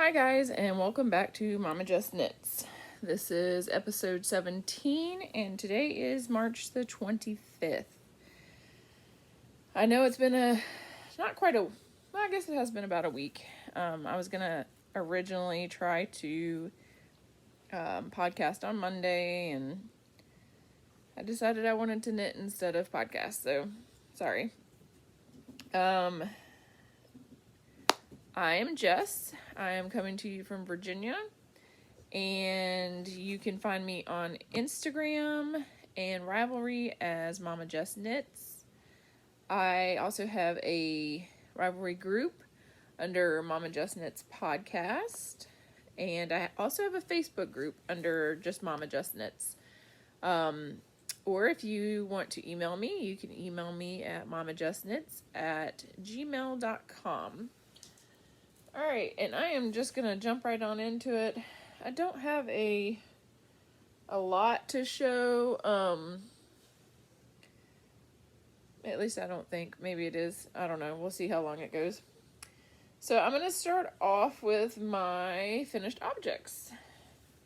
Hi guys, and welcome back to Mommajessknits. This is episode 17, and today is March the 25th. I know it's been I guess it has been about a week. I was gonna originally try to podcast on Monday, and I decided I wanted to knit instead of podcast, so sorry. I am Jess. I am coming to you from Virginia, and you can find me on Instagram and Ravelry as Mommajessknits. I also have a Ravelry group under Mommajessknits podcast, and I also have a Facebook group under just Mommajessknits. Or if you want to email me, you can email me at mommajessknits@gmail.com. Alright, and I am just going to jump right on into it. I don't have a lot to show. At least I don't think. Maybe it is. I don't know. We'll see how long it goes. So I'm going to start off with my finished objects,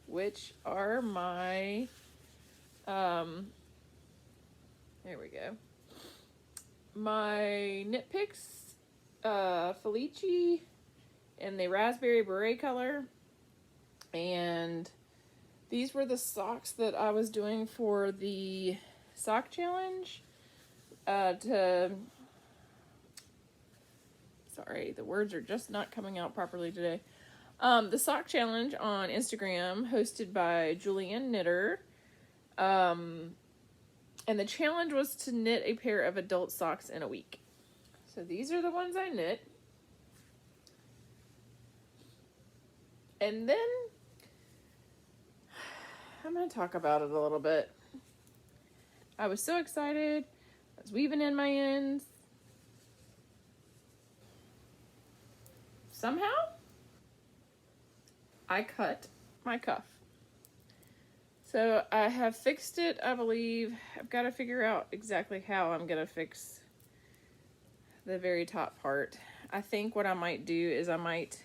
which are my, there we go, my Knit Picks Felici in the raspberry beret color, and these were the socks that I was doing for the sock challenge. Sorry, the words are just not coming out properly today. The sock challenge on Instagram, hosted by Julianne Knitter. And the challenge was to knit a pair of adult socks in a week. So these are the ones I knit. And then I'm going to talk about it a little bit. I was so excited. I was weaving in my ends. Somehow, I cut my cuff. So I have fixed it, I believe. I've got to figure out exactly how I'm going to fix the very top part. I think what I might do is I might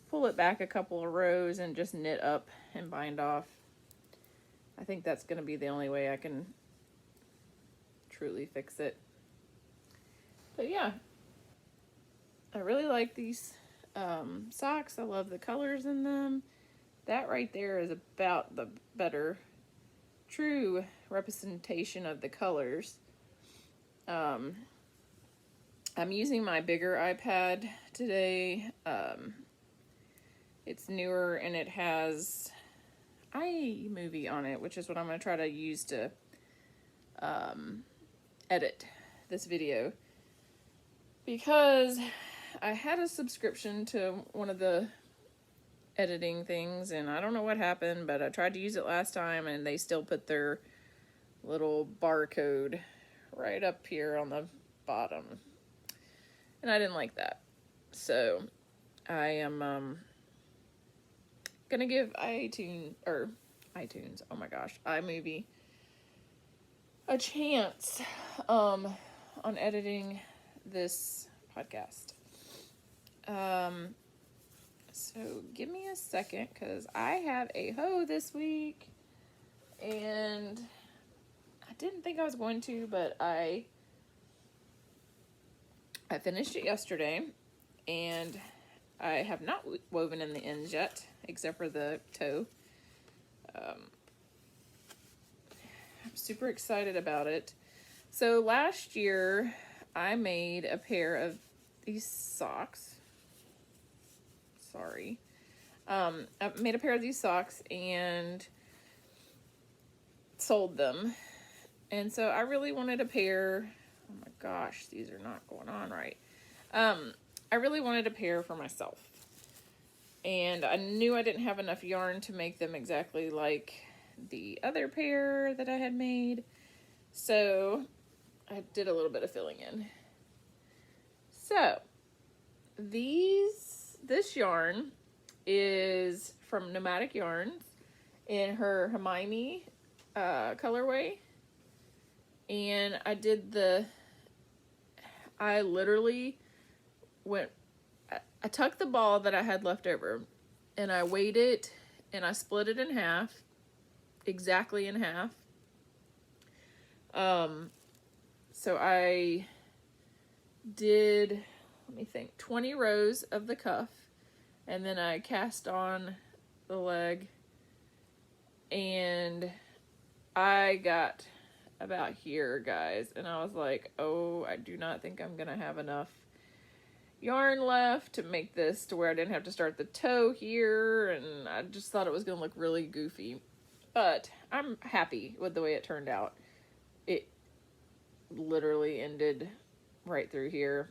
pull it back a couple of rows and just knit up and bind off. I think that's going to be the only way I can truly fix it. But yeah, I really like these socks. I love the colors in them. That right there is about the better true representation of the colors. I'm using my bigger iPad today. It's newer and it has iMovie on it, which is what I'm going to try to use to edit this video, because I had a subscription to one of the editing things, and I don't know what happened, but I tried to use it last time and they still put their little barcode right up here on the bottom, and I didn't like that. So I am gonna give iTunes, oh my gosh, iMovie a chance on editing this podcast. So give me a second, because I have a hoe this week, and I didn't think I was going to, but I finished it yesterday, and I have not woven in the ends yet, except for the toe. I'm super excited about it. So last year, I made a pair of these socks. Sorry. I made a pair of these socks and sold them. And so I really wanted a pair. Oh my gosh, these are not going on right. I really wanted a pair for myself. And I knew I didn't have enough yarn to make them exactly like the other pair that I had made. So I did a little bit of filling in. So this yarn is from Nomadic Yarns in her Hermione colorway. And I literally went I took the ball that I had left over and I weighed it and I split it in half, exactly in half. So I did, let me think, 20 rows of the cuff, and then I cast on the leg, and I got about here, guys, and I was like, oh, I do not think I'm gonna have enough yarn left to make this to where I didn't have to start the toe here, and I just thought it was gonna look really goofy, but I'm happy with the way it turned out. It literally ended right through here,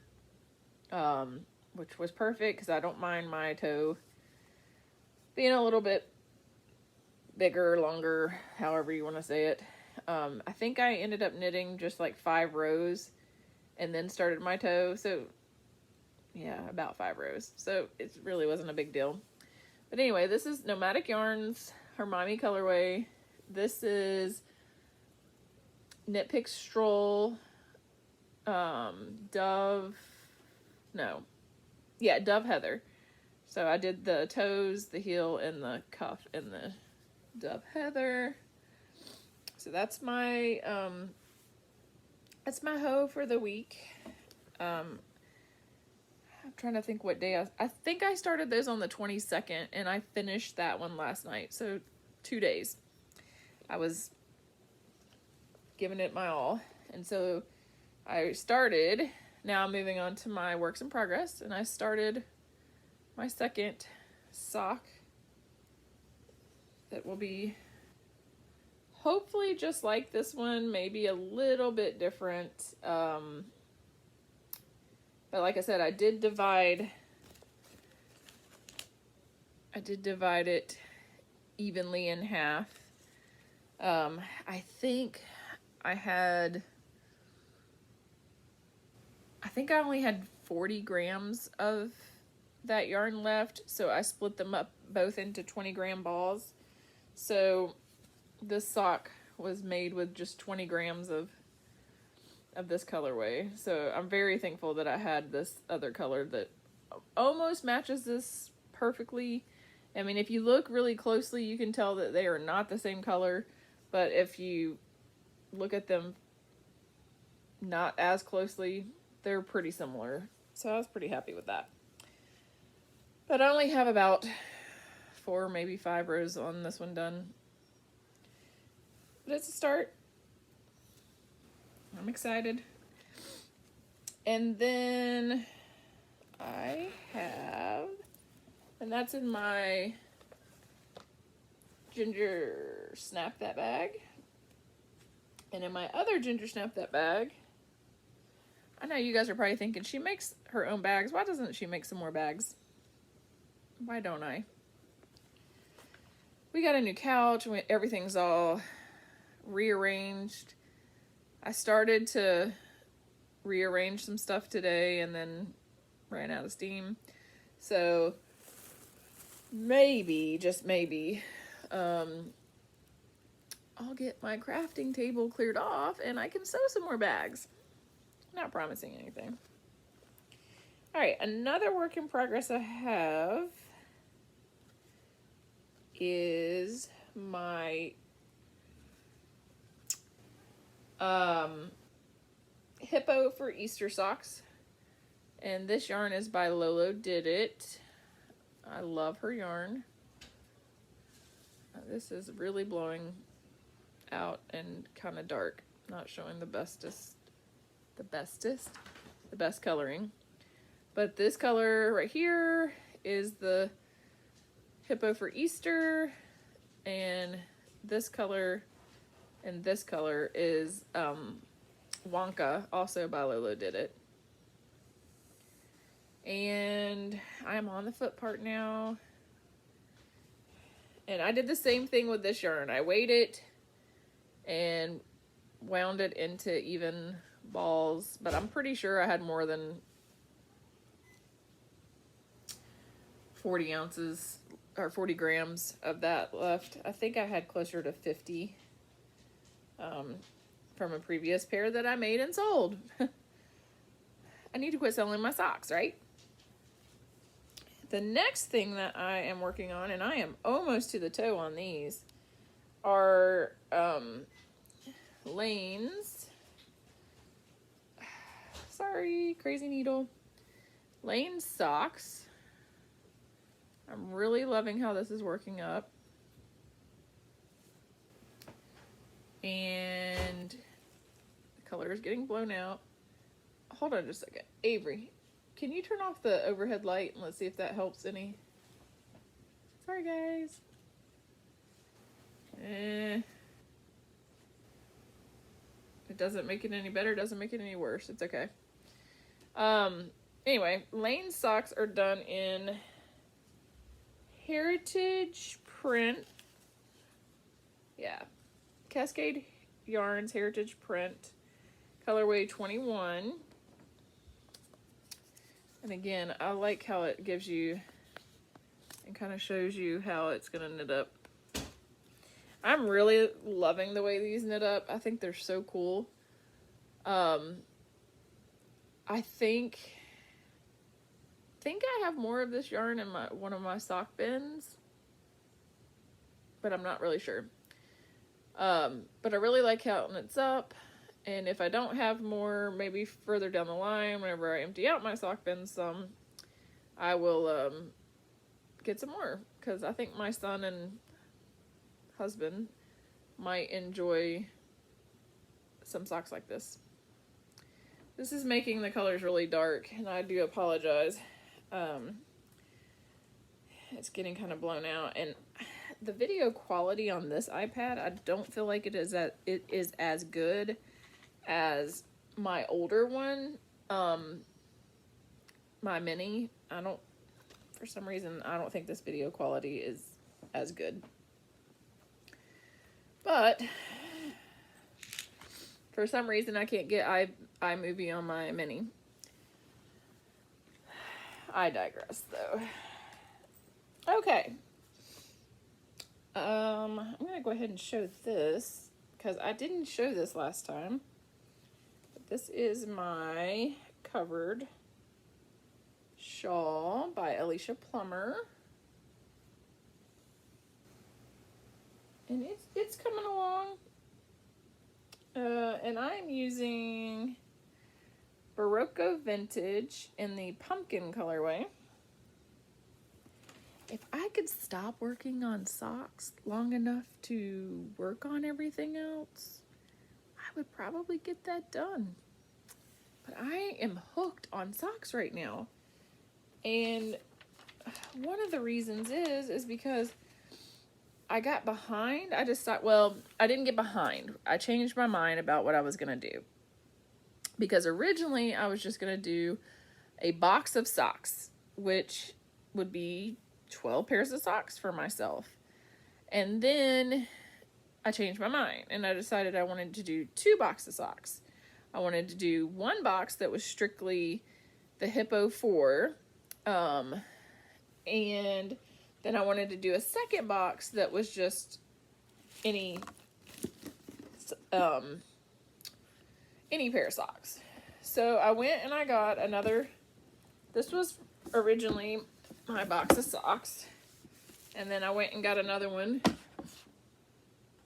which was perfect because I don't mind my toe being a little bit bigger, longer, however you want to say it. I think I ended up knitting just like 5 rows and then started my toe. So yeah, about 5 rows. So it really wasn't a big deal. But anyway, this is Nomadic Yarns, Hermione colorway. This is Knit Pick Stroll, Dove Heather. So I did the toes, the heel, and the cuff in the Dove Heather. So that's my hoe for the week. I'm trying to think what day I think I started those on the 22nd and I finished that one last night. So 2 days. I was giving it my all. And so I started, now I'm moving on to my works in progress, and I started my second sock that will be hopefully just like this one, maybe a little bit different. But like I said, I did divide it evenly in half. I think I only had 40 grams of that yarn left, so I split them up both into 20-gram balls. So this sock was made with just 20 grams of this colorway. So I'm very thankful that I had this other color that almost matches this perfectly. I mean, if you look really closely, you can tell that they are not the same color, but if you look at them not as closely, they're pretty similar. So I was pretty happy with that. But I only have about 4, maybe 5 rows on this one done. But it's a start. I'm excited. And then I have, and that's in my Ginger Snap That bag. And in my other Ginger Snap That bag, I know you guys are probably thinking, she makes her own bags. Why doesn't she make some more bags? Why don't I? We got a new couch. Everything's all rearranged. I started to rearrange some stuff today and then ran out of steam. So maybe, just maybe, I'll get my crafting table cleared off and I can sew some more bags. Not promising anything. All right, another work in progress I have is my hippo for Easter socks. And this yarn is by Lolo Did It. I love her yarn. This is really blowing out and kind of dark. Not showing the best coloring. But this color right here is the hippo for Easter, and this color and this color is Wonka, also by Lolo Did It. And I'm on the foot part now. And I did the same thing with this yarn. I weighed it and wound it into even balls, but I'm pretty sure I had more than 40 ounces or 40 grams of that left. I think I had closer to 50 from a previous pair that I made and sold. I need to quit selling my socks, right? the next thing that I am working on, and I am almost to the toe on these, are Lane's. Sorry, crazy needle. Lane's socks. I'm really loving how this is working up. And the color is getting blown out. Hold on just a second. Avery, can you turn off the overhead light and let's see if that helps any? Sorry, guys. It doesn't make it any better, doesn't make it any worse. It's okay. Anyway, Lane's socks are done in Heritage Print. Yeah. Cascade Yarns Heritage Print. Colorway 21. And again, I like how it gives you and kind of shows you how it's going to knit up. I'm really loving the way these knit up. I think they're so cool. I think I have more of this yarn in one of my sock bins, but I'm not really sure. But I really like how it knits up, and if I don't have more, maybe further down the line, whenever I empty out my sock bin some, I will get some more, because I think my son and husband might enjoy some socks like this. This is making the colors really dark, and I do apologize. It's getting kind of blown out, and the video quality on this iPad, I don't feel like it is as good as my older one, my mini. For some reason, I don't think this video quality is as good. But for some reason, I can't get iMovie on my mini. I digress, though. Okay. I'm going to go ahead and show this, because I didn't show this last time. But this is my covered shawl by Alicia Plummer. And it's coming along. And I'm using Barocco Vintage in the pumpkin colorway. If I could stop working on socks long enough to work on everything else, I would probably get that done. But I am hooked on socks right now. And one of the reasons is because I got behind. I just thought, well, I didn't get behind. I changed my mind about what I was going to do. Because originally I was just going to do a box of socks, which would be 12 pairs of socks for myself. And then I changed my mind and I decided I wanted to do 2 boxes of socks. I wanted to do one box that was strictly the Hippo 4. And then I wanted to do a second box that was just any pair of socks. So I went and I got another. This was originally my box of socks. And then I went and got another one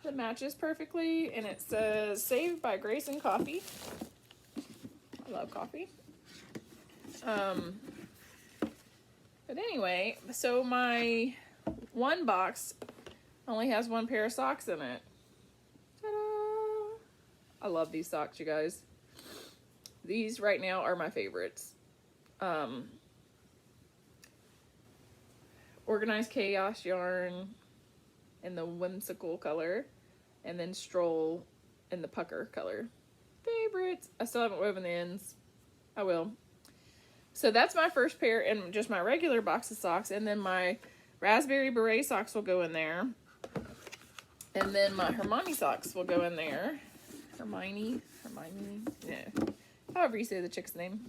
that matches perfectly. And it says, Saved by Grace and Coffee. I love coffee. But anyway, so my one box only has 1 pair of socks in it. Ta-da! I love these socks, you guys. These right now are my favorites. Organized Chaos yarn in the whimsical color, and then Stroll in the pucker color. Favorites. I still haven't woven the ends. I will. So that's my first pair and just my regular box of socks. And then my Raspberry Beret socks will go in there. And then my Hermione socks will go in there. Hermione, yeah. However you say the chick's name.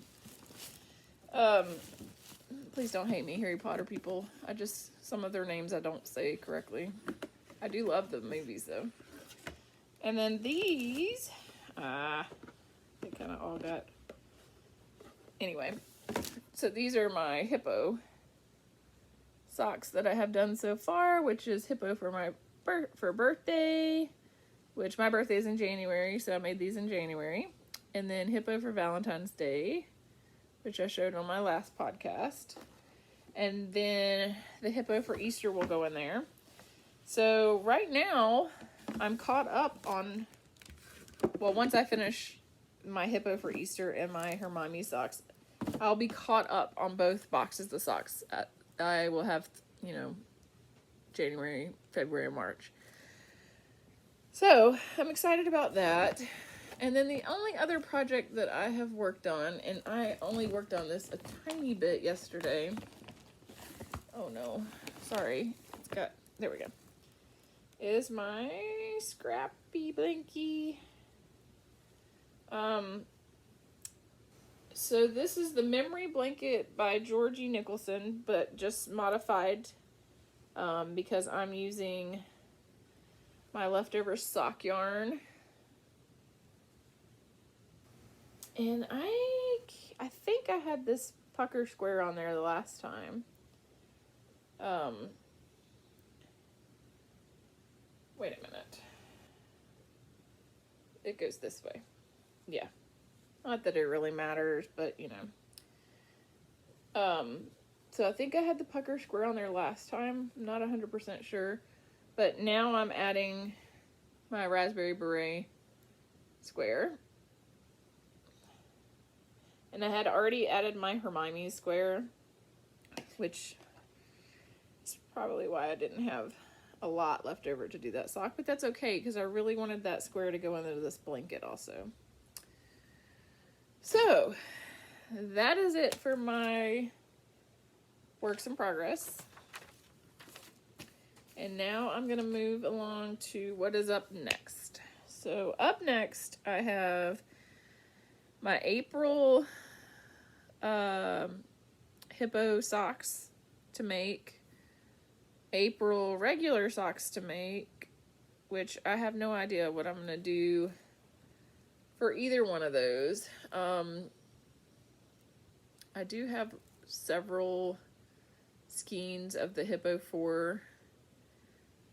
Please don't hate me, Harry Potter people. Some of their names I don't say correctly. I do love the movies though. And then these, they kind of all got, anyway. So these are my Hippo socks that I have done so far, which is hippo for my birthday, which my birthday is in January, so I made these in January. And then hippo for Valentine's Day, which I showed on my last podcast. And then the hippo for Easter will go in there. So right now, I'm caught up on, well, once I finish my hippo for Easter and my Hermione socks, I'll be caught up on both boxes of socks. I will have, you know, January, February, March. So I'm excited about that. And then the only other project that I have worked on, and I only worked on this a tiny bit yesterday. Oh no, sorry. It's got, there we go. Is my scrappy blankie. So this is the memory blanket by Georgie Nicholson, but just modified because I'm using my leftover sock yarn. And I think I had this pucker square on there the last time. Wait a minute. It goes this way. Yeah. Not that it really matters, but you know. So I think I had the pucker square on there last time. I'm not 100% sure. But now I'm adding my raspberry beret square. And I had already added my Hermione square, which is probably why I didn't have a lot left over to do that sock. But that's okay, because I really wanted that square to go into this blanket also. So, that is it for my works in progress. And now I'm going to move along to what is up next. So, up next, I have my April hippo socks to make, April regular socks to make, which I have no idea what I'm going to do for either one of those. I do have several skeins of the hippo 4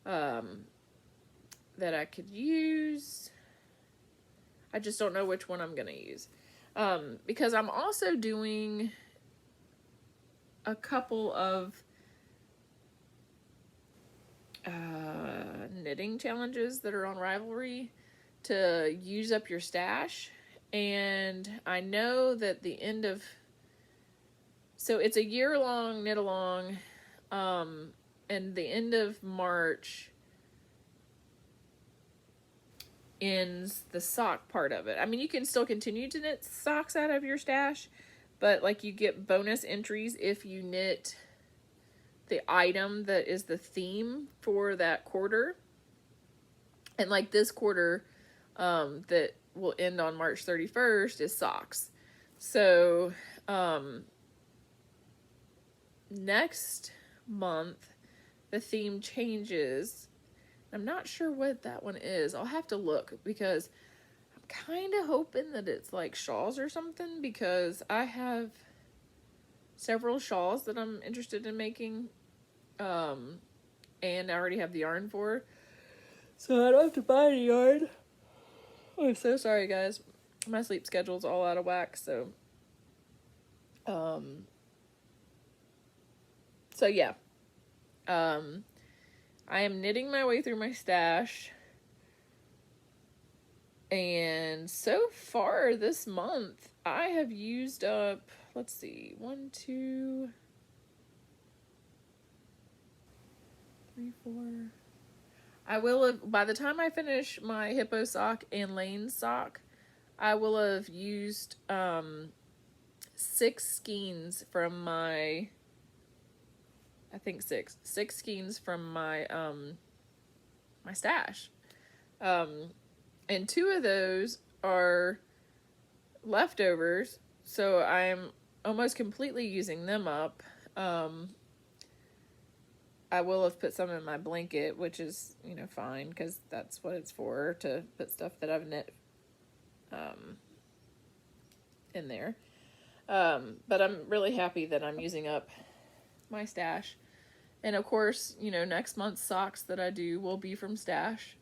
that I could use. I just don't know which one I'm going to use. Because I'm also doing a couple of knitting challenges that are on Ravelry to use up your stash. And I know that the end of, so it's a year-long knit-along, and the end of March ends the sock part of it. I mean, you can still continue to knit socks out of your stash, but like you get bonus entries if you knit the item that is the theme for that quarter. And like this quarter that will end on March 31st is socks. So next month the theme changes. I'm not sure what that one is. I'll have to look, because I'm kind of hoping that it's like shawls or something, because I have several shawls that I'm interested in making, and I already have the yarn for, so I don't have to buy any yarn. I'm so sorry, guys. My sleep schedule's all out of whack, so yeah. I am knitting my way through my stash, and so far this month I have used up, let's see, 1, 2, 3, 4. I will have, by the time I finish my hippo sock and Lane's sock, I will have used 6 skeins from my, I think 6 skeins from my my stash, and 2 of those are leftovers, so I'm almost completely using them up. I will have put some in my blanket, which is, you know, fine, because that's what it's for, to put stuff that I've knit in there. But I'm really happy that I'm using up my stash. And of course, you know, next month's socks that I do will be from Stash.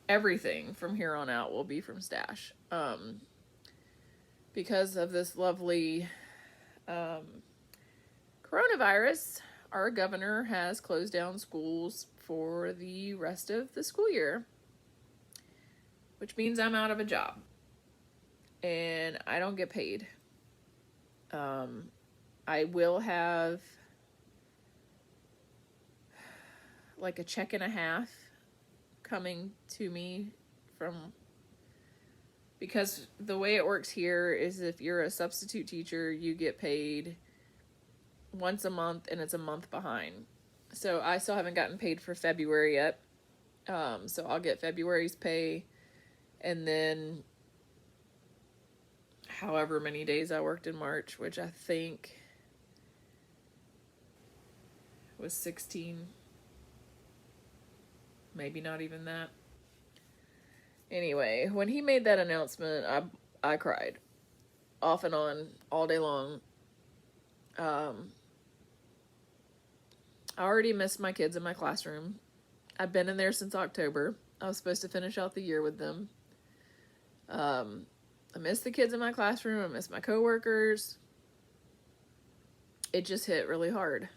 Everything from here on out will be from Stash. Because of this lovely coronavirus, our governor has closed down schools for the rest of the school year, which means I'm out of a job and I don't get paid. I will have like a check and a half coming to me from, because the way it works here is if you're a substitute teacher, you get paid once a month and it's a month behind. So I still haven't gotten paid for February yet. So I'll get February's pay, and then however many days I worked in March, which I think was 16, maybe not even that. Anyway, when he made that announcement, I cried off and on all day long. I already missed my kids in my classroom. I've been in there since October. I was supposed to finish out the year with them. I miss the kids in my classroom. I miss my coworkers. It just hit really hard.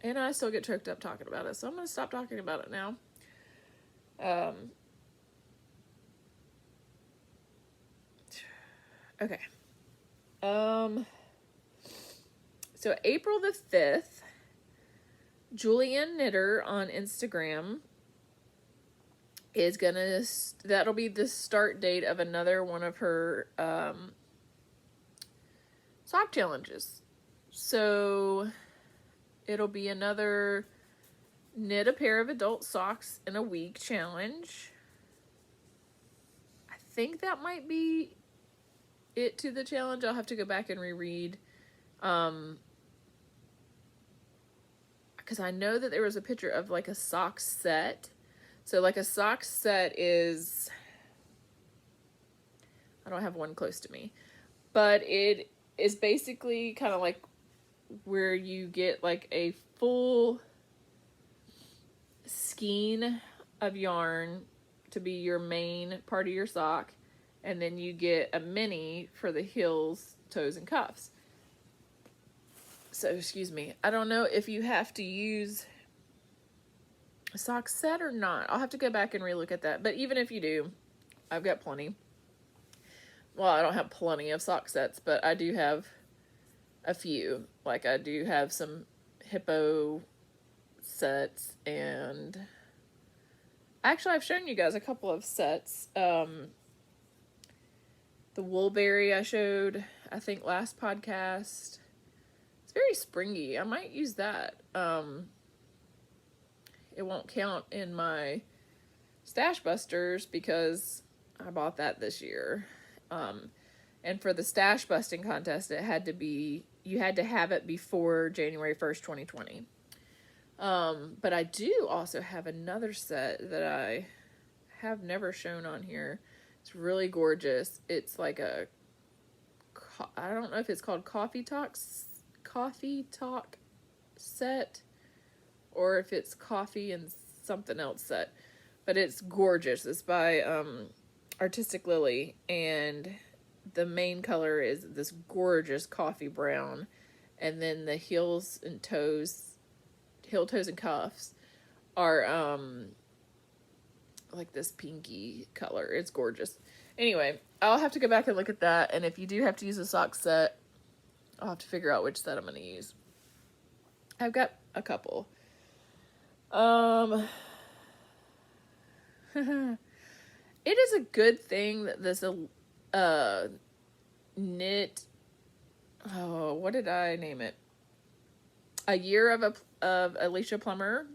And I still get choked up talking about it, so I'm going to stop talking about it now. Okay. So April the 5th, Julian Knitter on Instagram is gonna, that'll be the start date of another one of her sock challenges. So it'll be another knit a pair of adult socks in a week challenge. I think that might be it to the challenge. I'll have to go back and reread. Because I know that there was a picture of like a sock set. So like a sock set is, I don't have one close to me, but it is basically kind of like where you get like a full skein of yarn to be your main part of your sock, and then you get a mini for the heels, toes, and cuffs. So, excuse me, I don't know if you have to use a sock set or not. I'll have to go back and relook at that. But even if you do, I've got plenty. Well, I don't have plenty of sock sets, but I do have a few. Like, I do have some hippo sets, and actually I've shown you guys a couple of sets. The Woolberry I showed, I think, last podcast. It's very springy. I might use that. It won't count in my Stash Busters because I bought that this year. And for the Stash Busting contest, it had to be, you had to have it before January 1st, 2020. But I do also have another set that I have never shown on here. It's really gorgeous. It's like a, I don't know if it's called Coffee Talk set, or if it's coffee and something else set, but it's gorgeous. It's by Artistic Lily, and the main color is this gorgeous coffee brown, and then the heels and toes, heel, toes, and cuffs are like this pinky color. It's gorgeous. Anyway, I'll have to go back and look at that, and if you do have to use a sock set, I'll have to figure out which set I'm going to use. I've got a couple. It is a good thing that this knit, oh, what did I name it? A year of Alicia Plummer,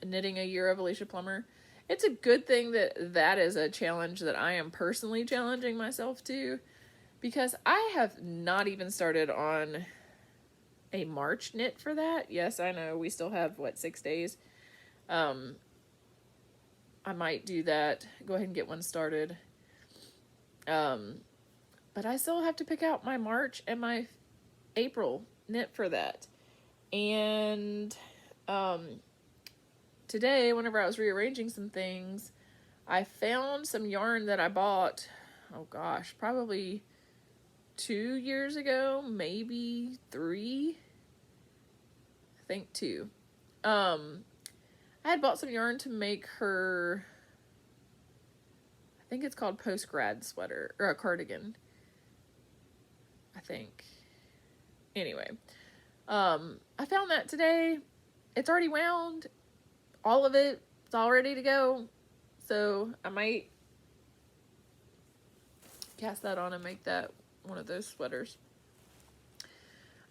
knitting a year of Alicia Plummer. It's a good thing that that is a challenge that I am personally challenging myself to, because I have not even started on a March knit for that. Yes, I know we still have, what, 6 days? I might do that. Go ahead and get one started. But I still have to pick out my March and my April knit for that. And today, whenever I was rearranging some things, I found some yarn that I bought, oh gosh, probably 2 years ago, maybe 3. I think 2. I had bought some yarn to make her, I think it's called post-grad sweater, or a cardigan, I think. Anyway, I found that today. It's already wound, all of it. It's all ready to go. So I might cast that on and make that one of those sweaters.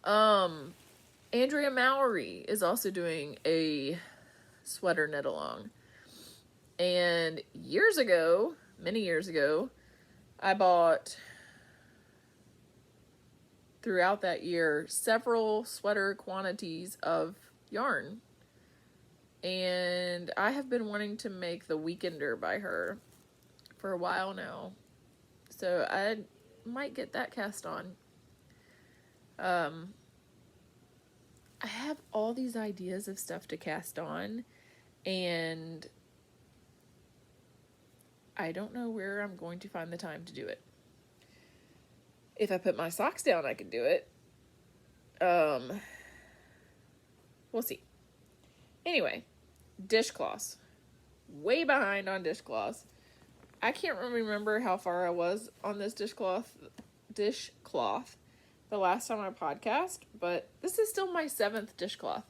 Andrea Mowry is also doing a sweater knit along. And years ago, many years ago, I bought, throughout that year, several sweater quantities of yarn. And I have been wanting to make the Weekender by her for a while now. So I might get that cast on. I have all these ideas of stuff to cast on, and I don't know where I'm going to find the time to do it. If I put my socks down, I can do it. We'll see. Anyway, dishcloths. Way behind on dishcloths. I can't remember how far I was on this dishcloth the last time I podcast, but this is still my 7th dishcloth.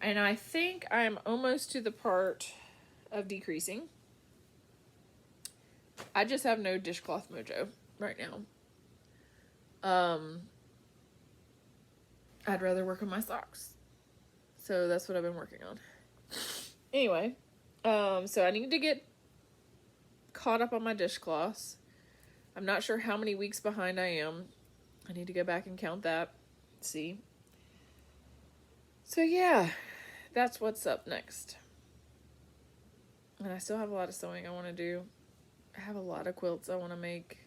And I think I'm almost to the part of decreasing. I just have no dishcloth mojo right now. I'd rather work on my socks. So that's what I've been working on. Anyway, so I need to get caught up on my dishcloths. I'm not sure how many weeks behind I am. I need to go back and count that. See. So yeah, that's what's up next. And I still have a lot of sewing I want to do. I have a lot of quilts I want to make.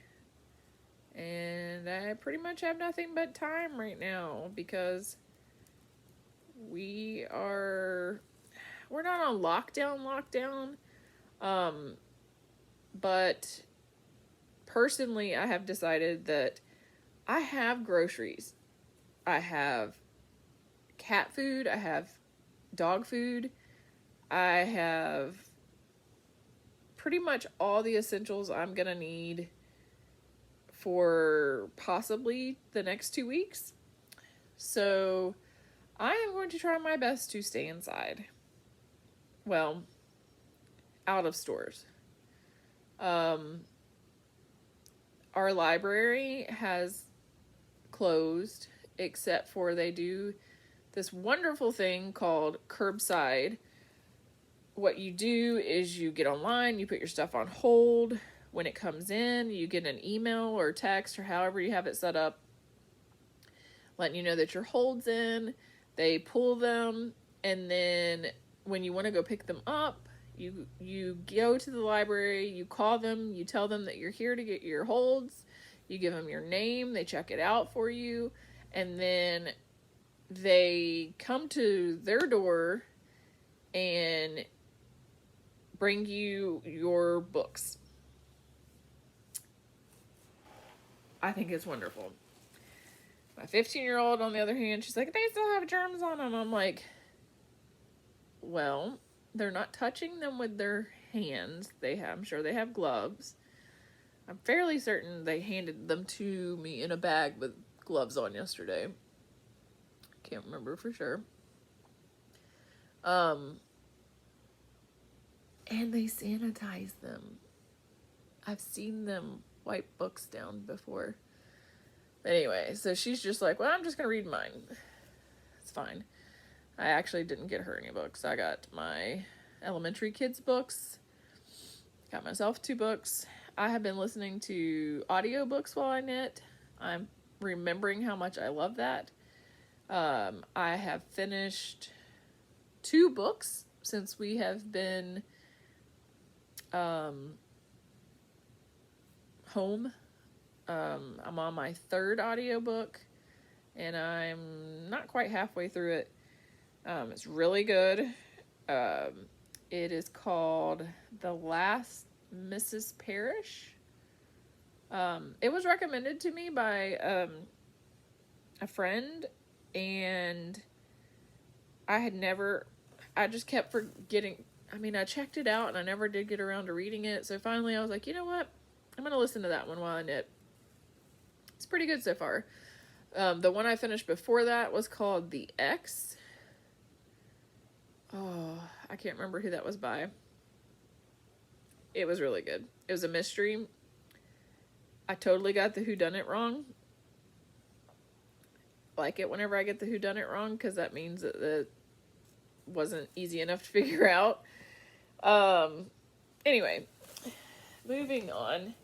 And I pretty much have nothing but time right now because we're not on lockdown. But personally, I have decided that I have groceries. I have cat food. I have dog food. I have pretty much all the essentials I'm going to need for possibly the next 2 weeks. So I am going to try my best to stay inside. Well, out of stores. Our library has closed, except for they do this wonderful thing called curbside. What you do is you get online, you put your stuff on hold. When it comes in, you get an email or text or however you have it set up, letting you know that your hold's in. They pull them, and then when you want to go pick them up, you go to the library, you call them, you tell them that you're here to get your holds, you give them your name, they check it out for you, and then they come to their door and bring you your books. I think it's wonderful. My 15-year-old, on the other hand, she's like, they still have germs on them. I'm like, well, they're not touching them with their hands. I'm sure they have gloves. I'm fairly certain they handed them to me in a bag with gloves on yesterday. Can't remember for sure. And they sanitize them. I've seen them wipe books down before. Anyway, so she's just like, well, I'm just going to read mine. It's fine. I actually didn't get her any books. I got my elementary kids books. Got myself 2 books. I have been listening to audiobooks while I knit. I'm remembering how much I love that. I have finished 2 books since we have been home I'm on my third audiobook, and I'm not quite halfway through it. It's really good. It is called The Last Mrs. Parrish. It was recommended to me by a friend, and I just kept forgetting. I mean, I checked it out and I never did get around to reading it. So finally I was like, you know what? I'm going to listen to that one while I knit. It's pretty good so far. The one I finished before that was called The X. Oh, I can't remember who that was by. It was really good. It was a mystery. I totally got the whodunit wrong. Like it whenever I get the whodunit wrong, because that means that it wasn't easy enough to figure out. Anyway, moving on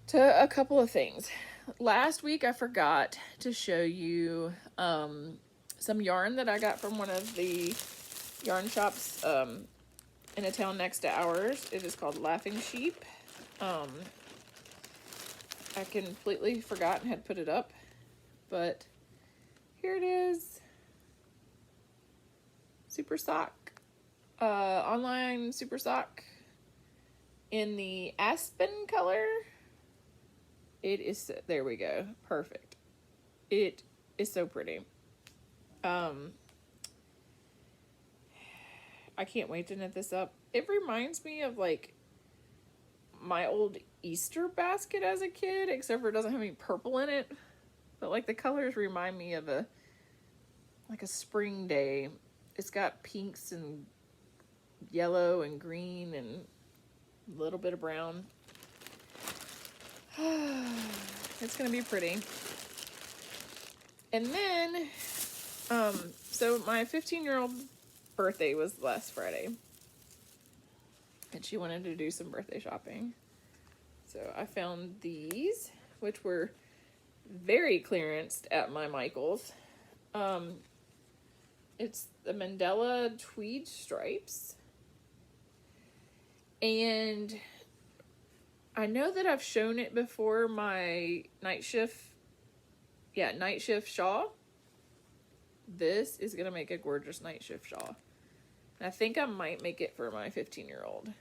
to a couple of things. Last week I forgot to show you some yarn that I got from one of the yarn shops in a town next to ours. It is called Laughing Sheep. I completely forgot and had put it up, but here it is. Super sock. Online super sock in the aspen color. It is, there we go. Perfect. It is so pretty. I can't wait to knit this up. It reminds me of like my old Easter basket as a kid, except for it doesn't have any purple in it. But like the colors remind me of a spring day. It's got pinks and yellow and green and a little bit of brown. It's gonna be pretty. And then, so my 15-year-old birthday was last Friday, and she wanted to do some birthday shopping. So I found these, which were very clearanced at my Michael's. It's the Mandela tweed stripes. And I know that I've shown it before, my night shift shawl. This is going to make a gorgeous night shift shawl. And I think I might make it for my 15-year-old.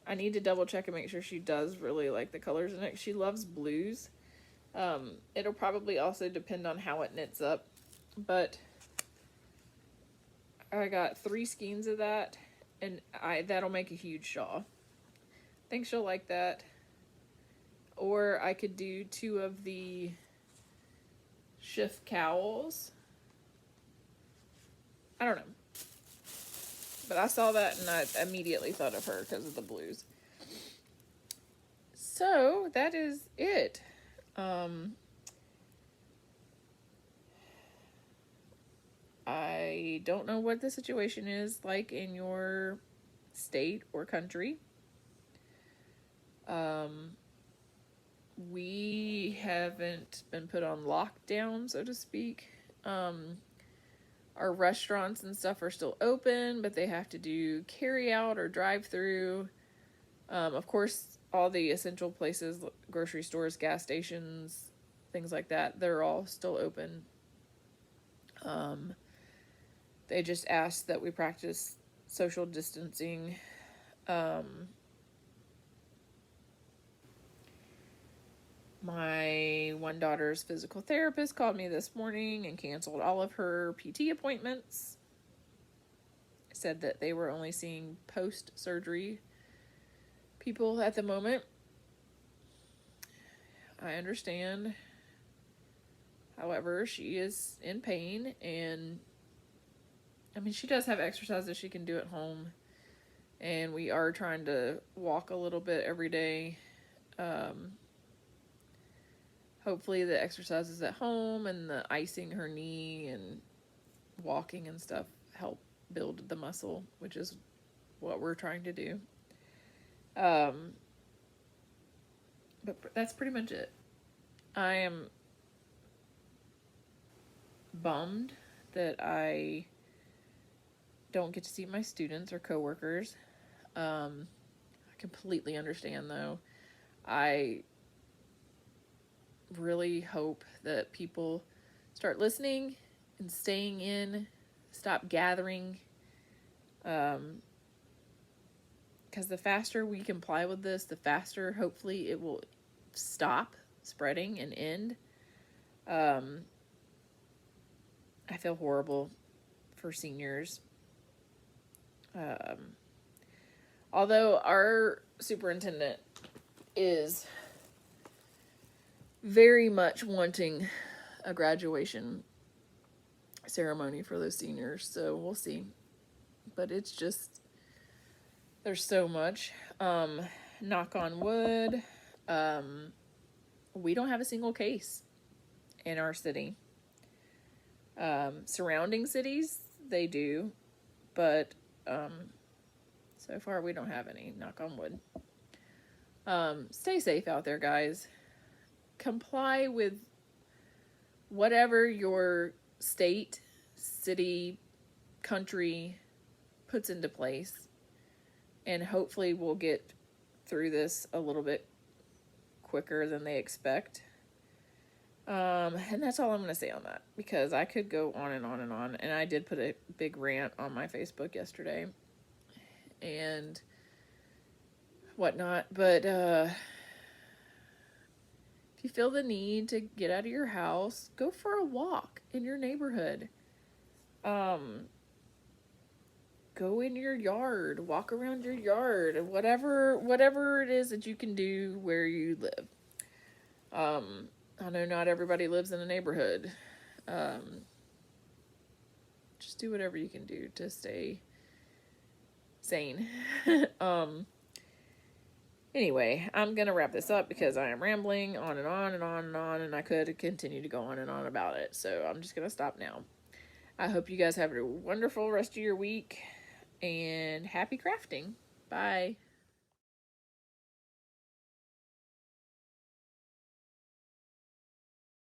I need to double check and make sure she does really like the colors in it. She loves blues. It'll probably also depend on how it knits up. But I got 3 skeins of that, and that'll make a huge shawl. I think she'll like that. Or I could do 2 of the shift cowls. I don't know. But I saw that and I immediately thought of her because of the blues. So that is it. I don't know what the situation is like in your state or country. We haven't been put on lockdown, so to speak. Our restaurants and stuff are still open, but they have to do carry out or drive through. Of course, all the essential places, grocery stores, gas stations, things like that, they're all still open. They just asked that we practice social distancing. My one daughter's physical therapist called me this morning and canceled all of her PT appointments. Said that they were only seeing post-surgery people at the moment. I understand. However, she is in pain, and I mean, she does have exercises she can do at home, and we are trying to walk a little bit every day. Hopefully the exercises at home and the icing her knee and walking and stuff help build the muscle, which is what we're trying to do. But that's pretty much it. I am bummed that I don't get to see my students or coworkers. I completely understand though. I really hope that people start listening and staying in, stop gathering. Because the faster we comply with this, the faster hopefully it will stop spreading and end. I feel horrible for seniors. Although our superintendent is very much wanting a graduation ceremony for those seniors, so we'll see. But it's just, there's so much. Knock on wood, we don't have a single case in our city. Surrounding cities, they do, but so far we don't have any, knock on wood. Stay safe out there, guys. Comply with whatever your state, city, country puts into place, and hopefully we'll get through this a little bit quicker than they expect. And that's all I'm going to say on that, because I could go on and on and on, and I did put a big rant on my Facebook yesterday and whatnot, but if you feel the need to get out of your house, go for a walk in your neighborhood. Go in your yard, walk around your yard, whatever it is that you can do where you live. I know not everybody lives in a neighborhood. Just do whatever you can do to stay sane. Anyway, I'm going to wrap this up because I am rambling on and on and on and on, and I could continue to go on and on about it. So I'm just going to stop now. I hope you guys have a wonderful rest of your week, and happy crafting. Bye.